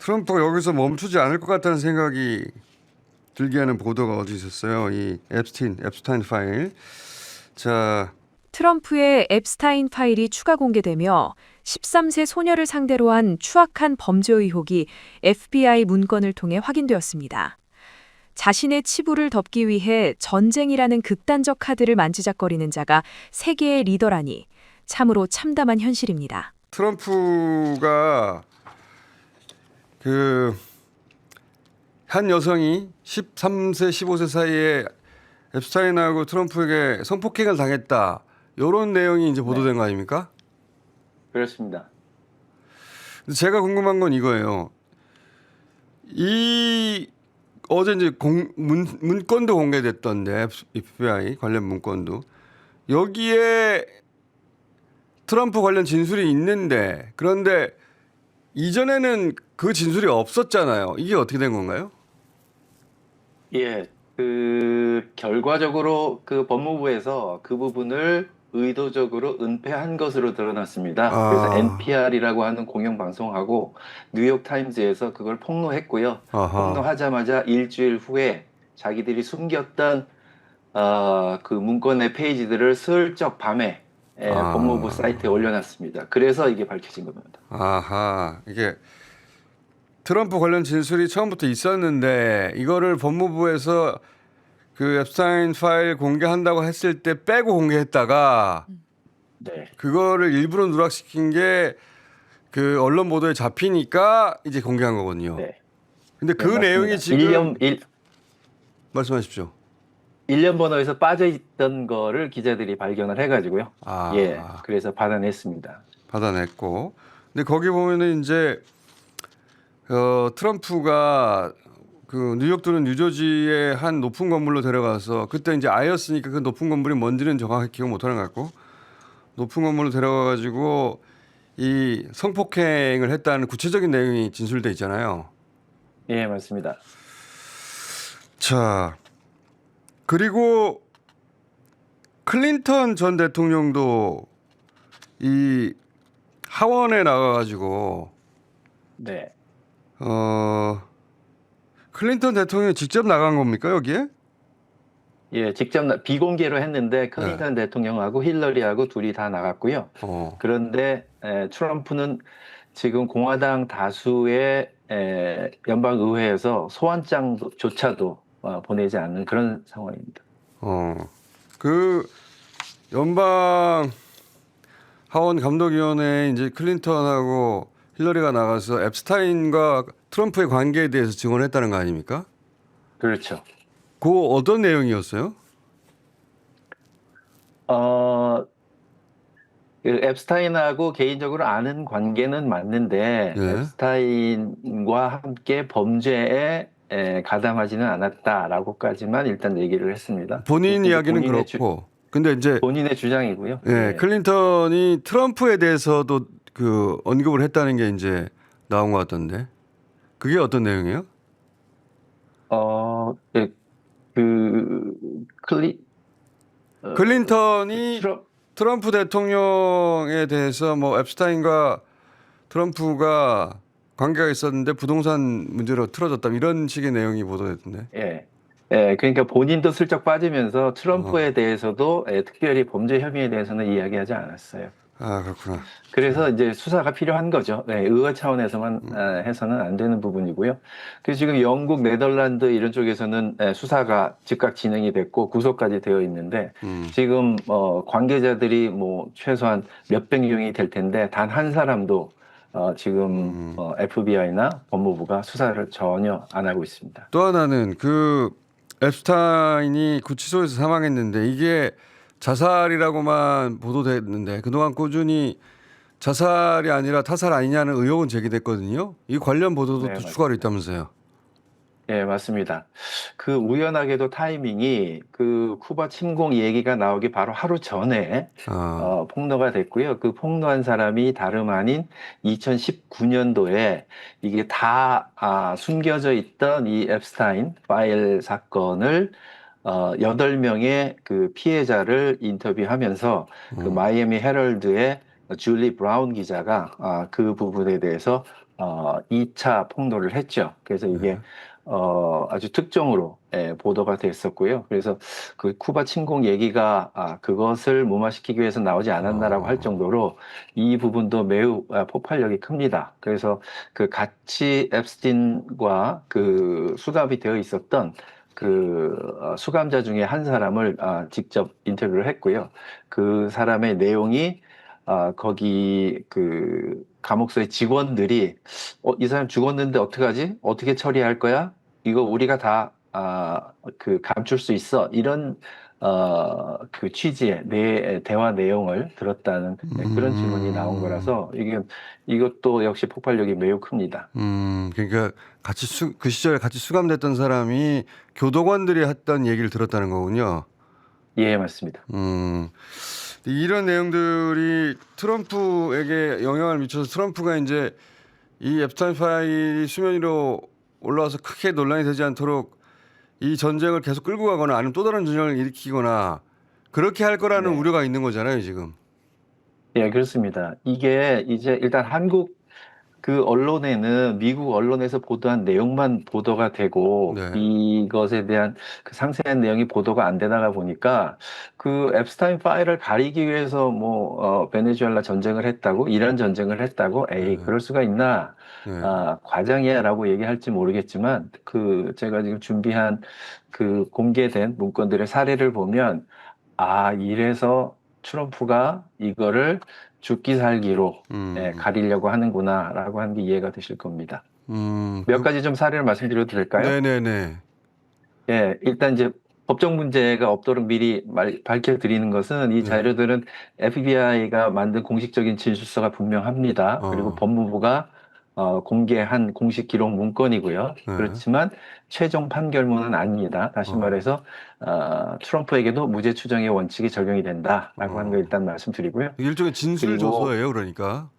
트럼프가 여기서 멈추지 않을 것 같다는 생각이 들게 하는 보도가 어디 있었어요. 이 앱스타인 파일. 자, 트럼프의 앱스타인 파일이 추가 공개되며 13세 소녀를 상대로 한 추악한 범죄 의혹이 FBI 문건을 통해 확인되었습니다. 자신의 치부를 덮기 위해 전쟁이라는 극단적 카드를 만지작거리는 자가 세계의 리더라니 참으로 참담한 현실입니다. 트럼프가 그 한 여성이 13세, 15세 사이에 앱스타인하고 트럼프에게 성폭행을 당했다. 이런 내용이 이제 보도된 거 아닙니까? 그렇습니다. 근데 제가 궁금한 건 이거예요. 이 어제 이제 문건도 공개됐던데 FBI 관련 문건도 여기에 트럼프 관련 진술이 있는데 그런데 이전에는 그 진술이 없었잖아요. 이게 어떻게 된 건가요? 예, 결과적으로 법무부에서 그 부분을 의도적으로 은폐한 것으로 드러났습니다. 그래서 아, NPR이라고 하는 공영방송하고 뉴욕타임즈에서 그걸 폭로했고요. 아하, 폭로하자마자 일주일 후에 자기들이 숨겼던 그 문건의 페이지들을 슬쩍 밤에 법무부 아, 사이트에 올려놨습니다. 그래서 이게 밝혀진 겁니다. 아하. 이게 트럼프 관련 진술이 처음부터 있었는데 이거를 법무부에서 그 앱스타인 파일 공개한다고 했을 때 빼고 공개했다가 네, 그거를 일부러 누락시킨 게 그 언론 보도에 잡히니까 이제 공개한 거거든요. 네, 근데 네, 그 내용이 맞습니다. 지금 말씀하십시오. 일련 번호에서 빠져있던 거를 기자들이 발견을 해가지고요. 예, 아, 그래서 받아냈습니다. 받아냈고. 근데 거기 보면은 이제 트럼프가 그 뉴욕 또는 뉴저지의 한 높은 건물로 데려가서 그때 이제 아이였으니까 그 높은 건물이 뭔지는 정확히 기억 못하는 것 같고 높은 건물로 데려가가지고 이 성폭행을 했다는 구체적인 내용이 진술돼 있잖아요. 예, 맞습니다. 자, 그리고 클린턴 전 대통령도 이 하원에 나가가지고 네. 클린턴 대통령이 직접 나간 겁니까 여기에? 예, 직접 비공개로 했는데 네. 클린턴 대통령하고 힐러리하고 둘이 다 나갔고요. 어. 그런데 트럼프는 지금 공화당 다수의 연방 의회에서 소환장조차도 보내지 않는 그런 상황입니다. 그 연방 하원 감독위원회에 이제 클린턴하고 힐러리가 나가서 앱스타인과 트럼프의 관계에 대해서 증언했다는 거 아닙니까? 그렇죠. 그 어떤 내용이었어요? 어, 그 앱스타인하고 개인적으로 아는 관계는 맞는데 예. 앱스타인과 함께 범죄에 가담하지는 않았다라고까지만 일단 얘기를 했습니다. 본인 근데 이야기는 그렇고, 근데 이제 본인의 주장이고요. 예, 예. 클린턴이 트럼프에 대해서도 그 언급을 했다는 게 이제 나온 것 같던데, 그게 어떤 내용이에요? 예, 그 클리 클린턴이 트럼 트럼프 대통령에 대해서 뭐 앱스타인과 트럼프가 관계가 있었는데 부동산 문제로 틀어졌다 이런 식의 내용이 보도됐던데. 예. 예, 그러니까 본인도 슬쩍 빠지면서 어. 트럼프에 대해서도 특별히 범죄 혐의에 대해서는 이야기하지 않았어요. 아, 그렇구나. 그래서 이제 수사가 필요한 거죠. 네, 의회 차원에서만 해서는 안 되는 부분이고요. 그래서 지금 영국, 네덜란드 이런 쪽에서는 수사가 즉각 진행이 됐고 구속까지 되어 있는데 지금 관계자들이 뭐 최소한 몇백 명이 될 텐데 단 한 사람도 지금 FBI나 법무부가 수사를 전혀 안 하고 있습니다. 또 하나는 그 앱스타인이 구치소에서 사망했는데 이게 자살이라고만 보도됐는데 그동안 꾸준히 자살이 아니라 타살 아니냐는 의혹은 제기됐거든요. 이 관련 보도도 네, 또 추가로 맞습니다. 있다면서요. 예, 맞습니다. 그 우연하게도 타이밍이 그 쿠바 침공 얘기가 나오기 바로 하루 전에 아, 폭로가 됐고요. 그 폭로한 사람이 다름 아닌 2019년도에 이게 다 숨겨져 있던 이 앱스타인 파일 사건을 8명의 그 피해자를 인터뷰하면서 그 마이애미 헤럴드의 줄리 브라운 기자가 그 부분에 대해서 2차 폭로를 했죠. 그래서 이게 네. 아주 특종으로 보도가 됐었고요. 그래서 그 쿠바 침공 얘기가 그것을 무마시키기 위해서 나오지 않았나라고 할 어, 정도로 이 부분도 매우 폭발력이 큽니다. 그래서 그 같이 앱스틴과 그 수갑이 되어 있었던 그 수감자 중에 한 사람을 직접 인터뷰를 했고요. 그 사람의 내용이 거기 그 감옥소의 직원들이 이 사람 죽었는데 어떡하지? 어떻게 처리할 거야? 이거 우리가 다 그 감출 수 있어. 이런 그 취지의 대화 내용을 들었다는 그런 질문이 나온 음, 거라서 이것도 역시 폭발력이 매우 큽니다. 그러니까 그 시절에 같이 수감됐던 사람이 교도관들이 했던 얘기를 들었다는 거군요. 예, 맞습니다. 음, 이런 내용들이 트럼프에게 영향을 미쳐서 트럼프가 이제 이 앱스타인 파일이 수면 위로 올라와서 크게 논란이 되지 않도록 이 전쟁을 계속 끌고 가거나 아니면 또 다른 전쟁을 일으키거나 그렇게 할 거라는 네. 우려가 있는 거잖아요, 지금. 예, 그렇습니다. 이게 이제 일단 한국 그 언론에는 미국 언론에서 보도한 내용만 보도가 되고 네. 이것에 대한 그 상세한 내용이 보도가 안 되다가 보니까 그 앱스타인 파일을 가리기 위해서 뭐 베네수엘라 전쟁을 했다고 이란 전쟁을 했다고 에이 네. 그럴 수가 있나 네. 과장이야라고 얘기할지 모르겠지만 그 제가 지금 준비한 그 공개된 문건들의 사례를 보면 이래서 트럼프가 이거를 죽기 살기로 음, 가리려고 하는구나라고 하는 게 이해가 되실 겁니다. 음, 몇 그, 가지 좀 사례를 말씀드려도 될까요? 네네네. 예, 일단 이제 법적 문제가 없도록 미리 밝혀드리는 것은 이 네. 자료들은 FBI가 만든 공식적인 진술서가 분명합니다. 그리고 어, 법무부가 공개한 공식 기록 문건이고요. 네. 그렇지만 최종 판결문은 아닙니다. 다시 어, 말해서 트럼프에게도 무죄 추정의 원칙이 적용이 된다라고 하는 걸 어. 일단 말씀드리고요. 일종의 진술 그리고 조서예요, 그러니까.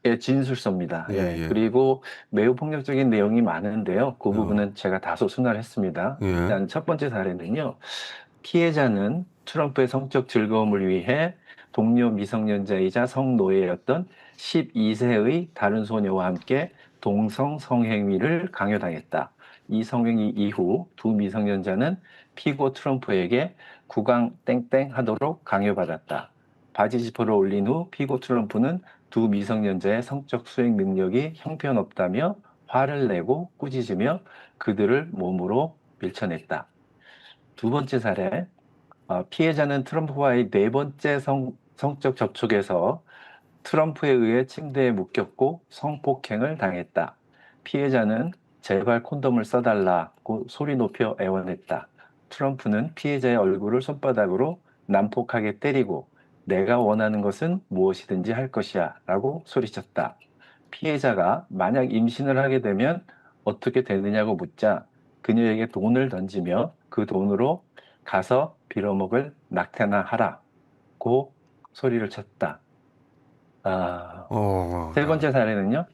예, 진술서입니다. 예, 예, 예. 그리고 매우 폭력적인 내용이 많은데요. 그 어, 부분은 제가 다소 순화했습니다. 예. 일단 첫 번째 사례는요. 피해자는 트럼프의 성적 즐거움을 위해 동료 미성년자이자 성노예였던 12세의 다른 소녀와 함께 동성 성행위를 강요당했다. 이 성행위 이후 두 미성년자는 피고 트럼프에게 구강 땡땡 하도록 강요받았다. 바지 지퍼를 올린 후 피고 트럼프는 두 미성년자의 성적 수행 능력이 형편없다며 화를 내고 꾸짖으며 그들을 몸으로 밀쳐냈다. 두 번째 사례, 피해자는 트럼프와의 네 번째 성적 접촉에서 트럼프에 의해 침대에 묶였고 성폭행을 당했다. 피해자는 제발 콘돔을 써달라고 소리 높여 애원했다. 트럼프는 피해자의 얼굴을 손바닥으로 난폭하게 때리고 내가 원하는 것은 무엇이든지 할 것이야 라고 소리쳤다. 피해자가 만약 임신을 하게 되면 어떻게 되느냐고 묻자 그녀에게 돈을 던지며 그 돈으로 가서 빌어먹을 낙태나 하라고 소리를 쳤다. 세 야. 번째 사례는요.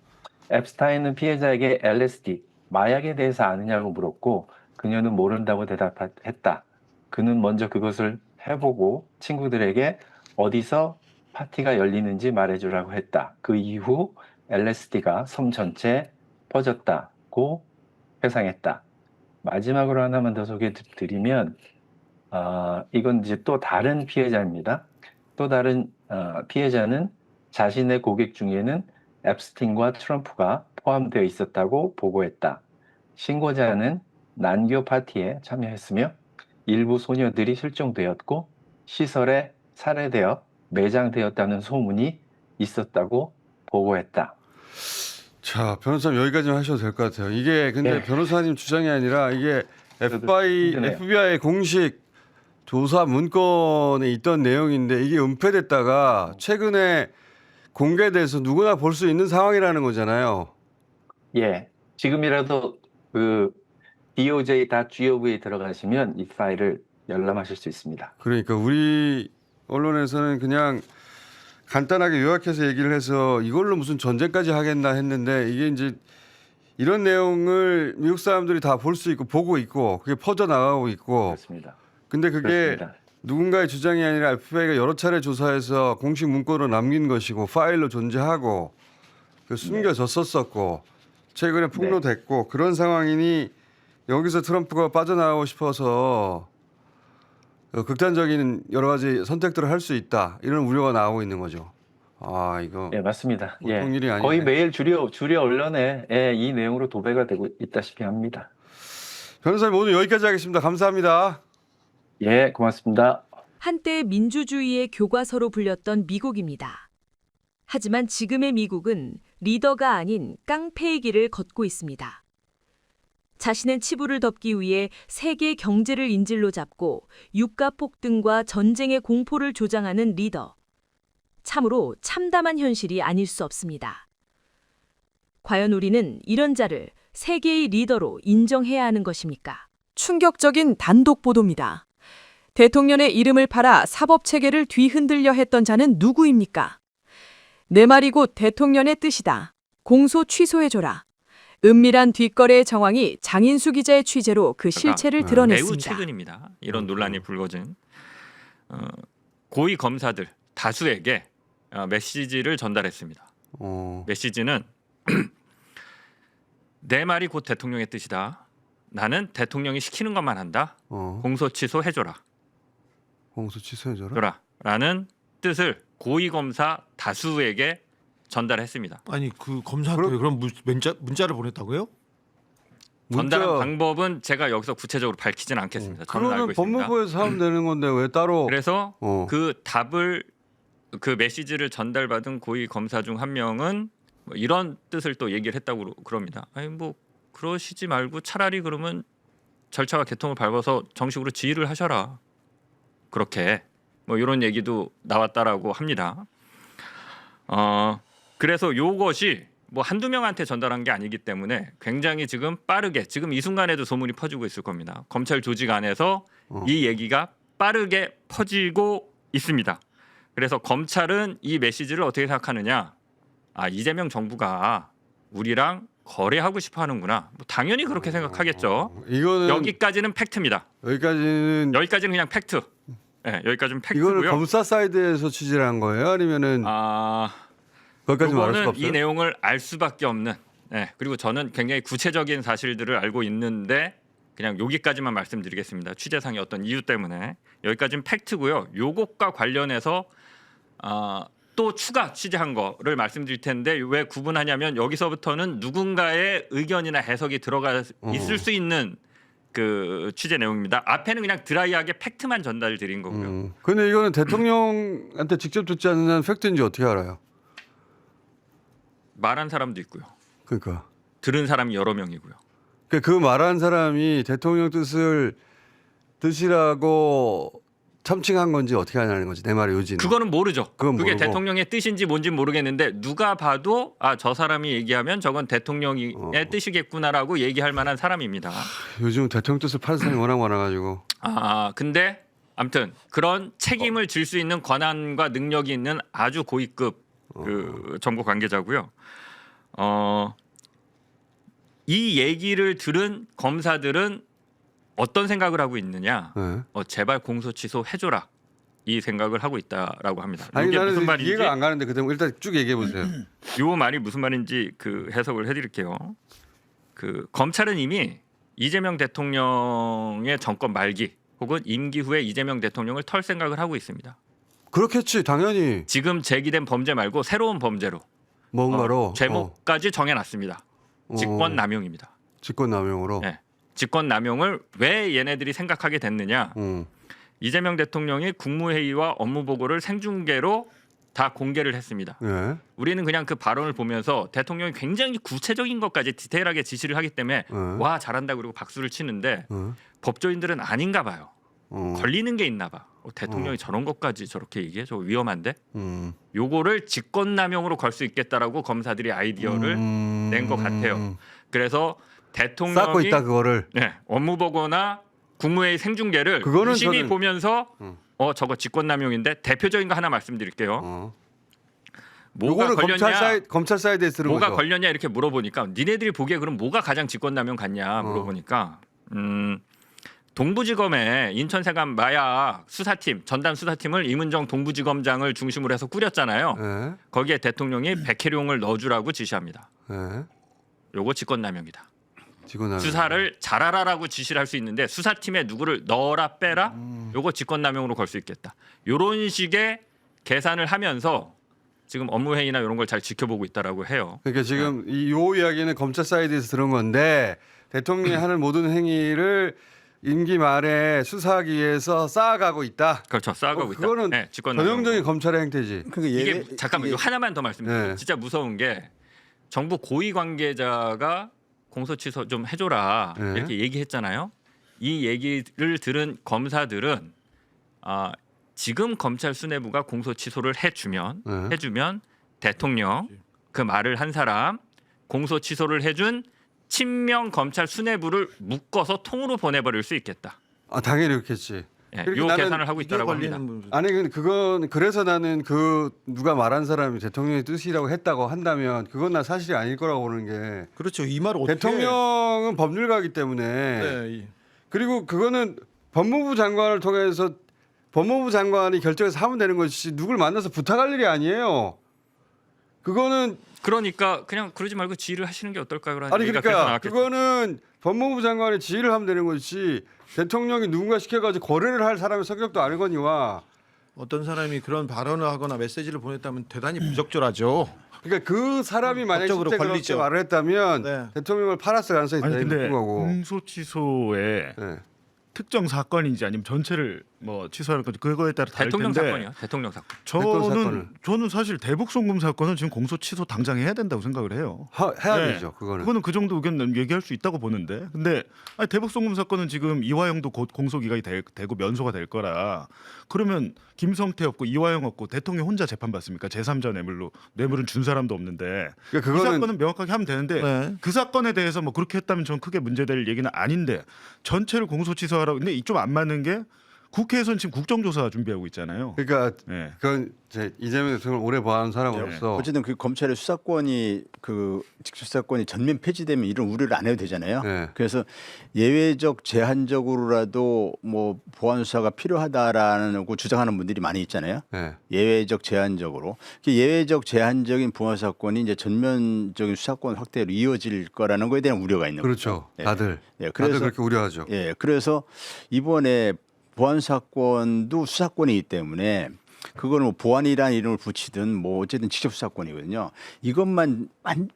앱스타인은 피해자에게 LSD, 마약에 대해서 아느냐고 물었고 그녀는 모른다고 대답했다. 그는 먼저 그것을 해보고 친구들에게 어디서 파티가 열리는지 말해주라고 했다. 그 이후 LSD가 섬 전체에 퍼졌다고 회상했다. 마지막으로 하나만 더 소개해 드리면 이건 이제 또 다른 피해자입니다. 또 다른 피해자는 자신의 고객 중에는 앱스틴과 트럼프가 포함되어 있었다고 보고했다. 신고자는 난교 파티에 참여했으며 일부 소녀들이 실종되었고 시설에 살해되어 매장되었다는 소문이 있었다고 보고했다. 자, 변호사님 여기까지만 하셔도 될 것 같아요. 이게 근데 예, 변호사님 주장이 아니라 이게 저도 힘드네요. FBI 공식 조사 문건에 있던 내용인데 이게 은폐됐다가 최근에 공개돼서 누구나 볼 수 있는 상황이라는 거잖아요. 예, 지금이라도 그 DOJ.gov에 들어가시면 이 파일을 열람하실 수 있습니다. 그러니까 우리 언론에서는 그냥 간단하게 요약해서 얘기를 해서 이걸로 무슨 전쟁까지 하겠나 했는데 이게 이제 이런 내용을 미국 사람들이 다 볼 수 있고 보고 있고 그게 퍼져 나가고 있고 그렇습니다. 근데 그게 그렇습니다. 누군가의 주장이 아니라 FBI가 여러 차례 조사해서 공식 문건으로 남긴 것이고 파일로 존재하고 숨겨졌었고 최근에 폭로됐고 그런 상황이니 여기서 트럼프가 빠져나가고 싶어서 극단적인 여러 가지 선택들을 할 수 있다 이런 우려가 나오고 있는 거죠. 아 이거 네, 맞습니다. 보통 일이 아니네. 거의 매일 주류 언론에 이 내용으로 도배가 되고 있다시피 합니다. 변호사님 오늘 여기까지 하겠습니다. 감사합니다. 예, 고맙습니다. 한때 민주주의의 교과서로 불렸던 미국입니다. 하지만 지금의 미국은 리더가 아닌 깡패의 길을 걷고 있습니다. 자신의 치부를 덮기 위해 세계 경제를 인질로 잡고 유가 폭등과 전쟁의 공포를 조장하는 리더. 참으로 참담한 현실이 아닐 수 없습니다. 과연 우리는 이런 자를 세계의 리더로 인정해야 하는 것입니까? 충격적인 단독 보도입니다. 대통령의 이름을 팔아 사법체계를 뒤흔들려 했던 자는 누구입니까? 내 말이 곧 대통령의 뜻이다. 공소 취소해줘라. 은밀한 뒷거래의 정황이 장인수 기자의 취재로 그 실체를 매우 드러냈습니다. 최근입니다. 이런 논란이 불거진 고위 검사들 다수에게 메시지를 전달했습니다. 메시지는 내 말이 곧 대통령의 뜻이다. 나는 대통령이 시키는 것만 한다. 공소 취소해줘라. 공소 취소해줘라. 라는 뜻을 고위 검사 다수에게 전달했습니다. 아니 그 검사한테 그럼 문자를 보냈다고요? 전달한 방법은 제가 여기서 구체적으로 밝히지는 않겠습니다. 저는 알고 그거는 있습니다. 법무부에서 하면 되는 건데 왜 따로? 그래서 그 답을 그 메시지를 전달받은 고위 검사 중 한 명은 뭐 이런 뜻을 또 얘기를 했다고 그럽니다. 아니 뭐 그러시지 말고 차라리 그러면 절차와 개통을 밟아서 정식으로 지휘를 하셔라. 그렇게 뭐 이런 얘기도 나왔다라고 합니다. 그래서 요것이 뭐 한두 명한테 전달한 게 아니기 때문에 굉장히 지금 빠르게 지금 이 순간에도 소문이 퍼지고 있을 겁니다. 검찰 조직 안에서 이 얘기가 빠르게 퍼지고 있습니다. 그래서 검찰은 이 메시지를 어떻게 생각하느냐? 아 이재명 정부가 우리랑 거래하고 싶어 하는구나. 뭐 당연히 그렇게 생각하겠죠. 이거는 여기까지는 팩트입니다. 여기까지는 그냥 팩트. 네, 여기까지는 이거는 팩트고요. 검사 사이드에서 취재를 한 거예요? 아니면은 거기까지 말할 수가 요거는 없어요? 이 내용을 알 수밖에 없는. 네, 그리고 저는 굉장히 구체적인 사실들을 알고 있는데 그냥 여기까지만 말씀드리겠습니다. 취재상의 어떤 이유 때문에 여기까지는 팩트고요. 요것과 관련해서 또 추가 취재한 거를 말씀드릴 텐데 왜 구분하냐면 여기서부터는 누군가의 의견이나 해석이 들어가 있을 수 있는 그 취재 내용입니다. 앞에는 그냥 드라이하게 팩트만 전달드린 거고요. 근데 이거는 대통령한테 직접 듣지 않는 한 팩트인지 어떻게 알아요? 말한 사람도 있고요. 그러니까 들은 사람이 여러 명이고요. 그 말한 사람이 대통령 뜻이라고 참칭한 건지 어떻게 하냐는 거지. 내 말의 요지는. 그거는 모르죠. 그건 그게 모르고. 대통령의 뜻인지 뭔지 모르겠는데 누가 봐도 저 사람이 얘기하면 저건 대통령의 뜻이겠구나라고 얘기할 만한 사람입니다. 요즘 대통령 뜻을 파는 사람이 워낙 많아가지고. 근데 아무튼 그런 책임을 질 수 있는 권한과 능력이 있는 아주 고위급 그 정보 관계자고요. 이 얘기를 들은 검사들은 어떤 생각을 하고 있느냐? 네. 제발 공소 취소 해줘라 이 생각을 하고 있다라고 합니다. 아니 이게 나는 무슨 말인지 이해가 안 가는데 그때 일단 쭉 얘기해 보세요. 요 말이 무슨 말인지 그 해석을 해드릴게요. 그 검찰은 이미 이재명 대통령의 정권 말기 혹은 임기 후에 이재명 대통령을 털 생각을 하고 있습니다. 그렇겠지 당연히 지금 제기된 범죄 말고 새로운 범죄로 뭔가로 제목까지 정해놨습니다. 직권남용입니다. 직권남용으로. 네. 직권남용을 왜 얘네들이 생각하게 됐느냐? 이재명 대통령이 국무회의와 업무보고를 생중계로 다 공개를 했습니다. 네. 우리는 그냥 그 발언을 보면서 대통령이 굉장히 구체적인 것까지 디테일하게 지시를 하기 때문에 와 잘한다 그리고 박수를 치는데 법조인들은 아닌가 봐요. 걸리는 게 있나 봐. 대통령이 저런 것까지 저렇게 얘기해? 저거 위험한데? 요거를 직권남용으로 걸 수 있겠다라고 검사들이 아이디어를 낸 것 같아요. 그래서 대통령이 쌓고 있다 그거를. 네, 업무보고나 국무회의 생중계를 그거는 유심히 저는- 보면서 저거 직권남용인데 대표적인 거 하나 말씀드릴게요. 뭐가 요거는 걸렸냐? 검찰 사이드에 들은 뭐가 거죠. 걸렸냐 이렇게 물어보니까 니네들이 보기에 그럼 뭐가 가장 직권남용 같냐 물어보니까 동부지검에 인천세관 마약 수사팀 전담 수사팀을 이문정 동부지검장을 중심으로 해서 꾸렸잖아요. 예. 거기에 대통령이 백혜룡을 넣어주라고 지시합니다. 예. 요거 직권남용이다. 직원하는 수사를 잘하라라고 지시를 할 수 있는데 수사팀에 누구를 넣어라 빼라 요거 직권남용으로 걸 수 있겠다. 요런 식의 계산을 하면서 지금 업무회의나 이런 걸 잘 지켜보고 있다라고 해요. 그러니까 지금 요 이야기는 검찰 사이드에서 들은 건데 대통령이 하는 모든 행위를 임기 말에 수사하기 위해서 쌓아가고 있다. 그렇죠. 쌓아가고 있다. 그거는 네, 직권남용. 전형적인 검찰의 행태지. 그러니까 이게 잠깐만 이거 하나만 더 말씀드릴게요. 네. 진짜 무서운 게 정부 고위 관계자가 공소 취소 좀 해줘라 네. 이렇게 얘기했잖아요. 이 얘기를 들은 검사들은 지금 검찰 수뇌부가 공소 취소를 해주면 대통령 그 말을 한 사람 공소 취소를 해준 친명 검찰 수뇌부를 묶어서 통으로 보내버릴 수 있겠다. 아 당연히 그렇겠지. 예, 그러니까 요 나는 계산을 하고 있다라고 합니다. 아니 근데 그건 그래서 나는 그 누가 말한 사람이 대통령의 뜻이라고 했다고 한다면 그건 나 사실이 아닐 거라고 보는 게 그렇죠. 이 말을 어떻게 대통령은 법률가이기 때문에 네. 그리고 그거는 법무부 장관을 통해서 법무부 장관이 결정해서 하면 되는 것이지 누굴 만나서 부탁할 일이 아니에요. 그거는 그러니까 그냥 그러지 말고 지휘를 하시는 게 어떨까요라는 아니 얘기가 계속 그러니까 나왔겠죠. 그거는 법무부 장관이 지휘를 하면 되는 것이지 대통령이 누군가 시켜가지고 거래를 할 사람의 성격도 아니거니와 어떤 사람이 그런 발언을 하거나 메시지를 보냈다면 대단히 부적절하죠. 그러니까 그 사람이 만약에 법적으로 실제 그렇게 걸리죠. 말을 했다면 네. 대통령을 팔았을 가능성이 아니 대단히 근데 높은 거고. 공소취소에 네. 특정 사건인지 아니면 전체를 뭐 취소하는 건지 그거에 따라 다를 대통령 텐데 사건이요. 대통령 사건. 어떤 사건을? 저는 사실 대북 송금 사건은 지금 공소 취소 당장 해야 된다고 생각을 해요. 해야 네. 되죠. 그거는. 그거는 그 정도 의견 얘기할 수 있다고 보는데, 근데 아니, 대북 송금 사건은 지금 이화영도 곧 공소 기각이 되고 면소가 될 거라. 그러면 김성태 없고 이화영 없고 대통령 혼자 재판 받습니까? 제3자 뇌물은 준 사람도 없는데 그러니까 그 그거는 사건은 명확하게 하면 되는데 네. 그 사건에 대해서 뭐 그렇게 했다면 전 크게 문제될 얘기는 아닌데 전체를 공소 취소하라고. 근데 좀 안 맞는 게 국회에서는 지금 국정조사 준비하고 있잖아요. 그러니까 네. 그건 제 이재명 대통령을 오래 봐온 사람으로서 어쨌든 그 검찰의 수사권이 그 직접 수사권이 전면 폐지되면 이런 우려를 안 해도 되잖아요. 네. 그래서 예외적 제한적으로라도 뭐 보안 수사가 필요하다라는 거 주장하는 분들이 많이 있잖아요. 네. 예외적 제한적으로 그 예외적 제한적인 보안 수사권이 이제 전면적인 수사권 확대로 이어질 거라는 거에 대한 우려가 있는 그렇죠. 거죠. 다들 예, 다들 그래서 그렇게 우려하죠. 예, 그래서 이번에 보안 사건도 수사권이기 때문에 그거는 뭐 보안이라는 이름을 붙이든 뭐 어쨌든 직접 수사권이거든요. 이것만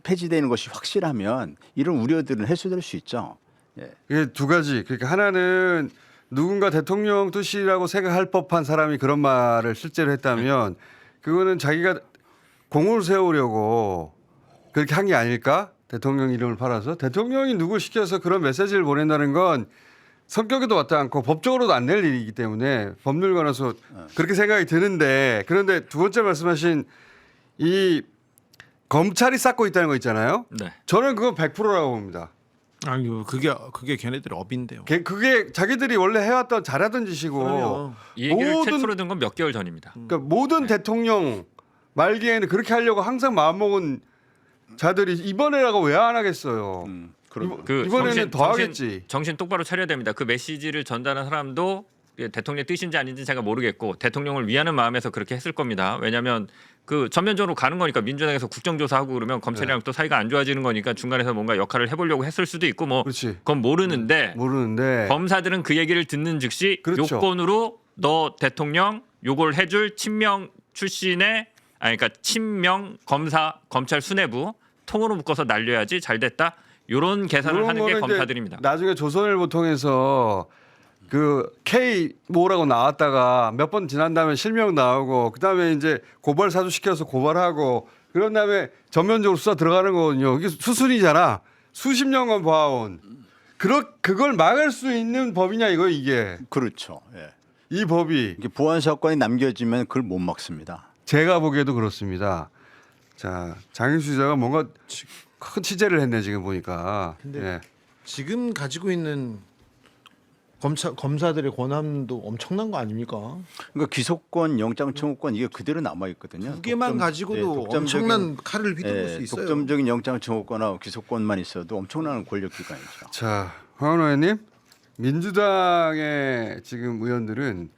폐지되는 것이 확실하면 이런 우려들은 해소될 수 있죠. 예. 이게 두 가지. 그러니까 하나는 누군가 대통령 뜻이라고 생각할 법한 사람이 그런 말을 실제로 했다면 그거는 자기가 공을 세우려고 그렇게 한 게 아닐까? 대통령 이름을 팔아서 대통령이 누굴 시켜서 그런 메시지를 보낸다는 건 성격에도 맞지 않고 법적으로도 안 될 일이기 때문에 법률가로서 그렇게 생각이 드는데 그런데 두 번째 말씀하신 이 검찰이 쌓고 있다는 거 있잖아요. 네. 저는 그건 100%라고 봅니다. 아니요, 그게 걔네들의 업인데요. 그게 자기들이 원래 해왔던 잘하던 짓이고 그럼요. 이 얘기를 모든- 최초로 든 건 몇 개월 전입니다. 그러니까 모든 대통령 말기에는 그렇게 하려고 항상 마음먹은 자들이 이번에라고 왜 안 하겠어요. 이번에는 더 하겠지. 정신 똑바로 차려야 됩니다. 그 메시지를 전달한 사람도 대통령의 뜻인지 아닌지 제가 모르겠고 대통령을 위하는 마음에서 그렇게 했을 겁니다. 왜냐하면 그 전면적으로 가는 거니까 민주당에서 국정조사하고 그러면 검찰이랑 네. 또 사이가 안 좋아지는 거니까 중간에서 뭔가 역할을 해보려고 했을 수도 있고 뭐 그렇지. 그건 모르는데 모르는데 검사들은 그 얘기를 듣는 즉시 그렇죠. 요건으로 너 대통령 요걸 해줄 친명 출신의 그러니까 친명 검찰 수뇌부 통으로 묶어서 날려야지 잘 됐다. 요런 계산을 이런 하는 게 거는 이제 검사들입니다. 나중에 조선일보 통해서 그 K 뭐라고 나왔다가 몇 번 지난 다음에 실명 나오고 그다음에 이제 고발 사주 시켜서 고발하고 그런 다음에 전면적으로 수사 들어가는 거거든요. 이게 수순이잖아. 수십 년간 봐온. 그걸 막을 수 있는 법이냐 이거 이게. 그렇죠. 예. 이 법이 이게 보안 사건이 남겨지면 그걸 못 막습니다. 제가 보기에도 그렇습니다. 자, 장윤수 기자가 뭔가 큰 취재를 했네 지금 보니까. 근데 예. 지금 가지고 있는 검사들의 권한도 엄청난 거 아닙니까? 그러니까 기소권, 영장 청구권 이게 그대로 남아 있거든요. 두 개만 가지고도 엄청난 칼을 휘두를 수 있어요. 독점적인 영장 청구권하고 기소권만 있어도 엄청난 권력 기관이죠. 자, 황원호 의원님, 민주당의 지금 의원들은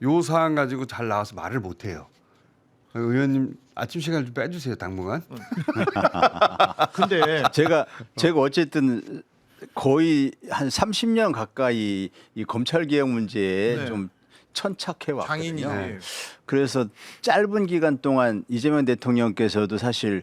요 사안 가지고 잘 나와서 말을 못 해요. 의원님 아침 시간을 좀 빼주세요, 당분간. 근데 제가 어쨌든 거의 한 30년 가까이 이 검찰 개혁 문제에 네. 좀 천착해 왔거든요. 장인이 그래서 짧은 기간 동안 이재명 대통령께서도 사실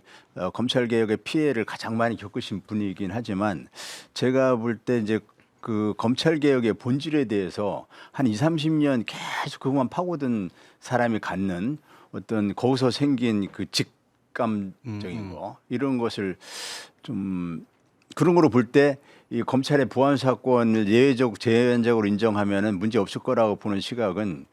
검찰 개혁의 피해를 가장 많이 겪으신 분이긴 하지만 제가 볼 때 이제 그 검찰 개혁의 본질에 대해서 한 2, 30년 계속 그것만 파고든 사람이 갖는 어떤 거기서 생긴 그 직감적인 거 이런 것을 좀 그런 거로 볼 때 이 검찰의 보안 사건을 제한적으로 인정하면은 문제 없을 거라고 보는 시각은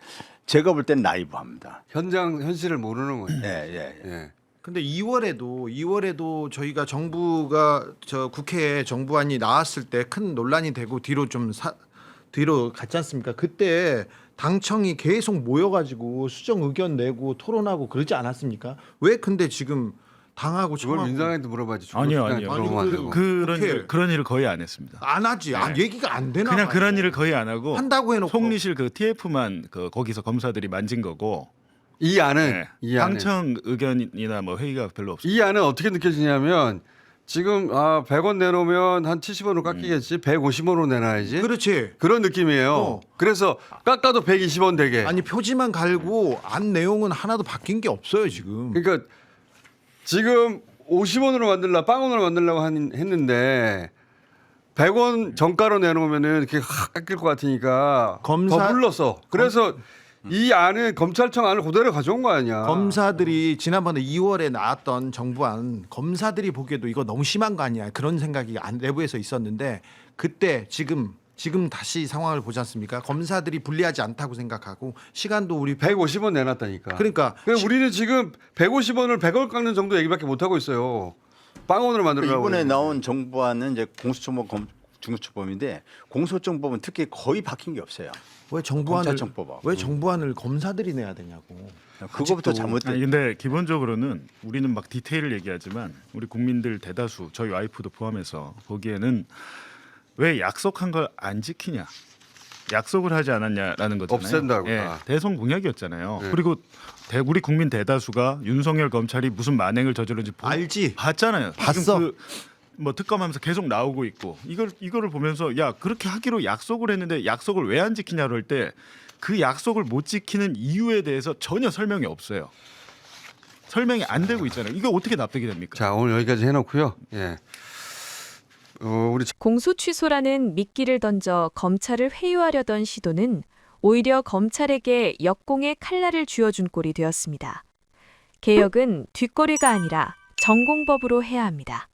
제가 볼 때는 나이브합니다. 현실을 모르는 거예요. 예. 예. 근데 2월에도 저희가 정부가 저 국회에 정부안이 나왔을 때 큰 논란이 되고 뒤로 갔지 않습니까? 그때 당청이 계속 모여가지고 수정 의견 내고 토론하고 그러지 않았습니까? 왜 근데 지금 당하고 그걸 청하고 민주당한테 물어봐야지. 아니요. 물어보면 안 되고. 그런 일을 거의 안 했습니다. 안 하지. 아, 네. 얘기가 안 되나? 그냥 봐요. 그런 일을 거의 안 하고 한다고 해놓고 총리실 그 TF만 그 거기서 검사들이 만진 거고 이 안은 네. 이 안은 당청 의견이나 뭐 회의가 별로 없어요. 이 안은 어떻게 느껴지냐면 지금 100원 내놓으면 한 70원으로 깎이겠지. 150원으로 내놔야지. 그렇지. 그런 느낌이에요. 어. 그래서 깎아도 120원 되게. 아니 표지만 갈고 안 내용은 하나도 바뀐 게 없어요 지금. 그러니까 지금 50원으로 만들라 빵원으로 만들려고 했는데 100원 정가로 내놓으면은 그게 확 깎일 것 같으니까 검사- 더 불렀어. 그래서 이 안은 검찰청 안을 그대로 가져온 거 아니야. 검사들이 지난번에 2월에 나왔던 정부안 검사들이 보기에도 이거 너무 심한 거 아니야 그런 생각이 내부에서 있었는데 그때 지금 다시 상황을 보지 않습니까? 검사들이 불리하지 않다고 생각하고 시간도 우리 150원 내놨다니까. 그러니까 우리는 지금 150원을 100원 깎는 정도 얘기밖에 못 하고 있어요. 빵원으로 만들려고. 이번에 그러는데. 나온 정부안은 이제 공소청법 중소청법인데 공소청법은 특히 거의 바뀐 게 없어요. 왜 정부안을 검찰청법하고. 왜 정부안을 검사들이 내야 되냐고. 그거부터 잘못된. 아니 근데 기본적으로는 우리는 막 디테일을 얘기하지만 우리 국민들 대다수 저희 와이프도 포함해서 보기에는 왜 약속한 걸 안 지키냐 약속을 하지 않았냐라는 거잖아요. 없앤다고. 예, 아. 대선 공약이었잖아요. 네. 그리고 우리 국민 대다수가 윤석열 검찰이 무슨 만행을 저지른지 알지? 봤잖아요. 봤어. 지금 뭐 특검하면서 계속 나오고 있고 이거를 보면서 야 그렇게 하기로 약속을 했는데 약속을 왜 안 지키냐고 할 때 그 약속을 못 지키는 이유에 대해서 전혀 설명이 없어요. 설명이 안 되고 있잖아요. 이거 어떻게 납득이 됩니까? 자, 오늘 여기까지 해놓고요. 예. 우리 공소 취소라는 미끼를 던져 검찰을 회유하려던 시도는 오히려 검찰에게 역공의 칼날을 쥐어준 꼴이 되었습니다. 개혁은 뒷거리가 아니라 전공법으로 해야 합니다.